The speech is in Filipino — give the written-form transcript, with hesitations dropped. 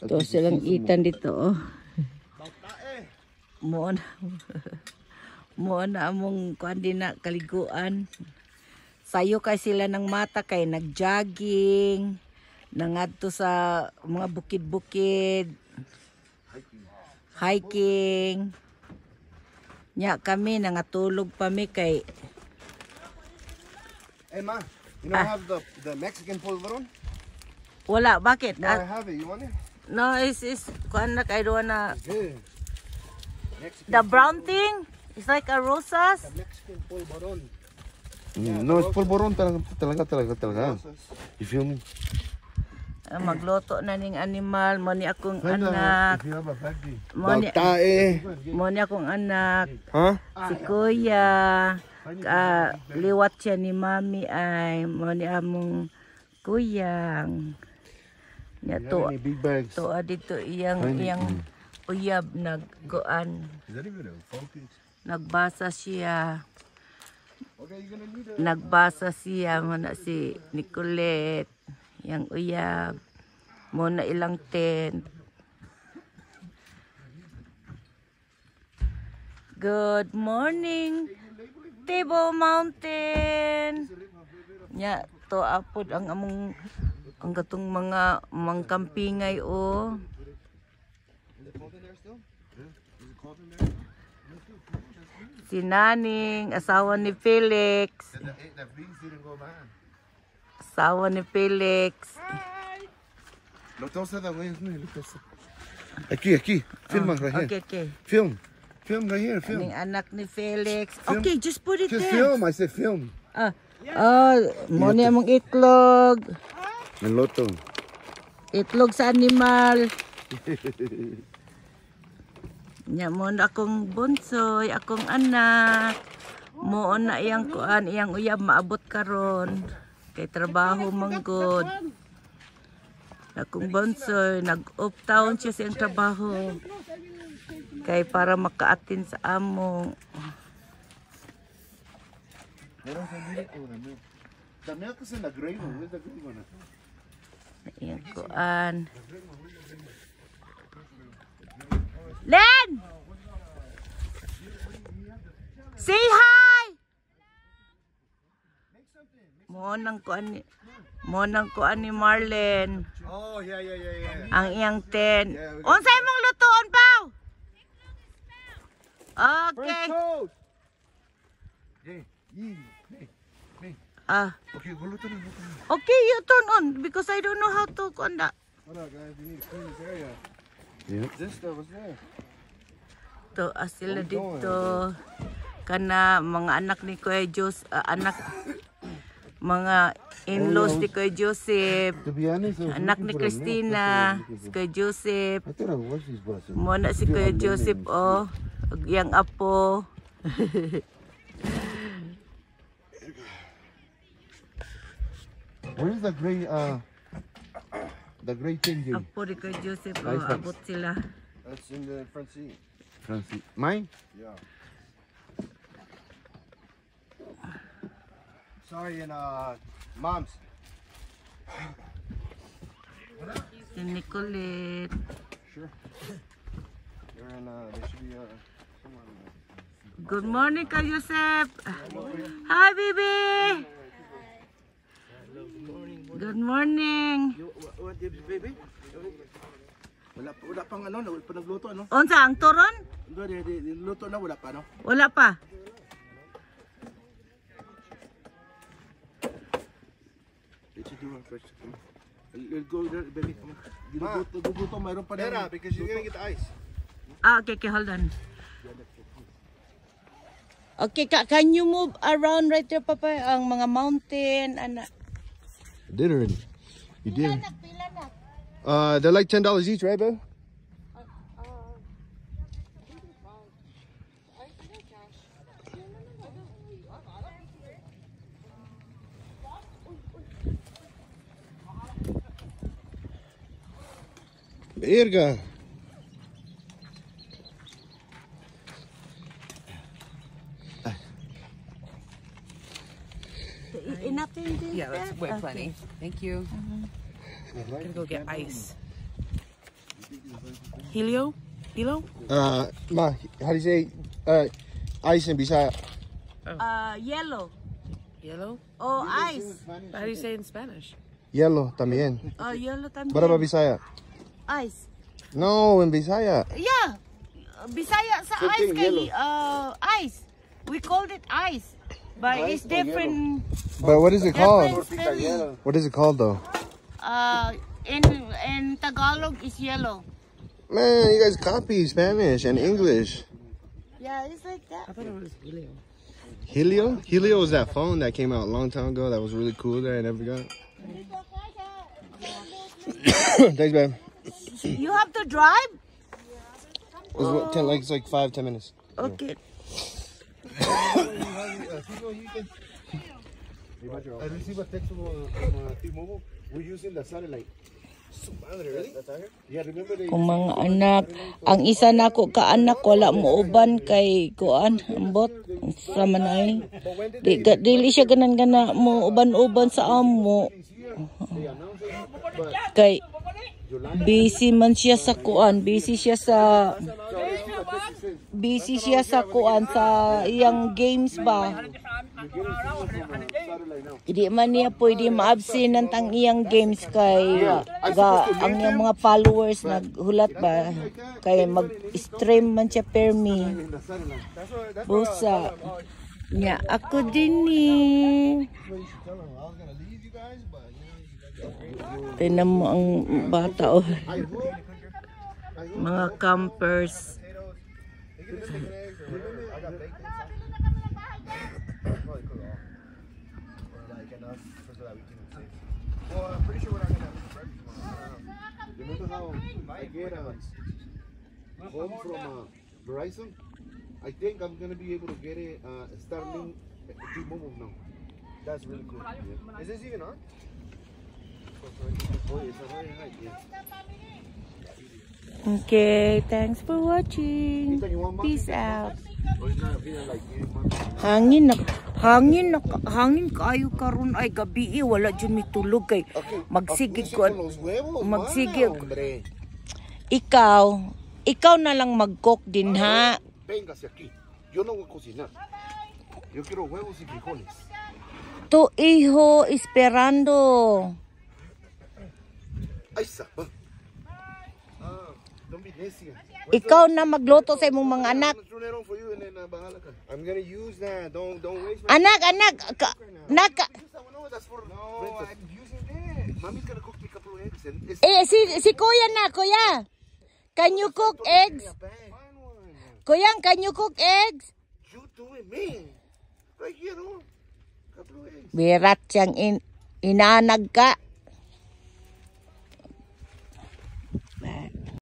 Ito silang itan dito. Oh. Mo na among kuan din na kaliguan. Sayo kay sila ng mata kay nagjogging, nangadto sa mga bukid-bukid, hiking. Nya kami nangatulog pa mi kay. Hey ma, you know I have the Mexican polvoron? Wala, bakit? No, I have it. You want it? No, it's kuan na kay doon na Good. the brown thing. It's like a rosas. The Mexican polvoron. No, it's polvoron talaga. You feel me? Magluto na ning animal mo ni akong anak. If you have a baggy. Mo ni akong anak. Huh? Si Kuya. Liwat siya ni Mami ay mo ni among kuyang. Nya to Big bags. to dito iyang uyab naggoan. Is that even a focus? Nagbasa siya. Okay, you're gonna need Nagbasa siya mo na si Nicolette. Yang uyab. Mo na ilang tent. Good morning, Table Mountain. Nya to apod ang among ang gatong mga mangkampingay o. Si Naning, asawa ni Felix. That beans didn't go bad. Asawa ni Felix. Lutosa da güey, lutosa. Aquí. Film right here. Okay. Film right here, film. Aning anak ni Felix. Film. Okay, just put it Just there. film, I said film. Mo ni among itlog. El loto. Itlog sa animal. Nya mo na akong bunsoy, akong anak. Mo na iyang kuan, iyang uyab maabot karon. Kay trabaho manggod. Akong bunsoy, nag-uptown siya sa iyang trabaho. Kay para makaatin sa amo. The milk is in the gray one. Where's the gray one? Iyang kuan. Len! Say hi! Mo nang kuan ni Marlene. Oh, yeah. Ang iyang tent. Unsay mong lutuon, Pao? Okay. Okay, go luto na. Okay, you turn on because I don't know how to kuan that. Hold on, guys. We need to clean this area. Yeah. This stuff was there. To sila dito. Kana mga anak ni Kuya mga in-laws ni Kuya Joseph. To be honest, Anak ni Christina, si Kuya Joseph. I thought I washed these buses. Muna si Kuya Joseph, oh. Yang apo. Where is the gray thing, Jay? Apo ni Kuya Joseph, oh. Abot sila. That's in the front seat. Francis. Mine? Yeah. Sorry, and Moms. Si Nicolette. Sure. They're in, they should be, somewhere in there. Good morning, Kuya Joseph. Hi, baby. Good morning. What, baby? Wala pang ano, wala pa nagluto, ano? Unsa ang turon? Luto na, wala pa, no? Wala pa. Let's do one first. Let's go there, baby. Ginuguto, mayroon pa na. Because you're gonna get the ice. Okay, hold on. Okay, can you move around right there, Papa? Ang mga mountain, anak. I did already. You did. They're like $10 each, right, babe? Verga. Enough in this? Yeah, that's way plenty. Thank you. I'm gonna go get ice. Helio? Hilo? Ma, how do you say ice in Bisaya? Yellow. Yellow? Oh, ice. How do you say it in Spanish? Yellow también. Oh, yellow también. What about Bisaya? Ice. No, in Bisaya. Yeah. Bisaya sa Same ice thing, kay yellow. ice. We called it ice. But Ice it's or different. But what is it called? Different spelling. What is it called though? In Tagalog is yellow. Man, you guys copy Spanish and English. Yeah, it's like that. I thought it was Helio. Helio? Helio was that phone that came out a long time ago that was really cool that I never got. Thanks, babe. You have to drive? It's like 5-10 minutes. Okay. I received a text from T-Mobile. We're using the satellite. Yeah, remember they Kung mga anak, ang isa nako ka anak wala mo uban kay kuan ambot sa manay. Dili siya ganan-gana mo uban-uban sa amo. Kay busy man siya sa kuan, busy siya sa kuan sa iyang games ba. Hindi man niya pwede ma-absent ang iyang games kay ang iyang mga followers naghulat ba kay mag-stream man siya permi. Busa. Nya ako din ni. Tingnan mo ang bata oh. Mga campers. Well, I'm pretty sure we're not gonna have breakfast tomorrow. Remember how I get home from Verizon? I think I'm gonna be able to get it Starlink T-Mobile now. That's really cool. Yeah. Is this even on? Oh, it's already high. Yeah. Okay, thanks for watching. Peace out. Hangin kayo karon ay gabi wala jud mitulog kay magsigig ko ikaw na lang mag-cook din ha. Véngase aquí. Yo no voy a cocinar. Yo quiero huevos y frijoles. Tu hijo esperando. Ay, sapa. Don't be necia. Ikaw na magluto sa imong mga anak. I'm gonna use that. Don't waste my. Anak. No, that's for. No, I'm using this. Mommy's gonna cook me a couple of eggs and it's. Si kuya na, kuya. Can you cook eggs? Kuya, can you cook eggs? You do it, man. Right here, no. Couple of eggs. Birat siyang inanag ka.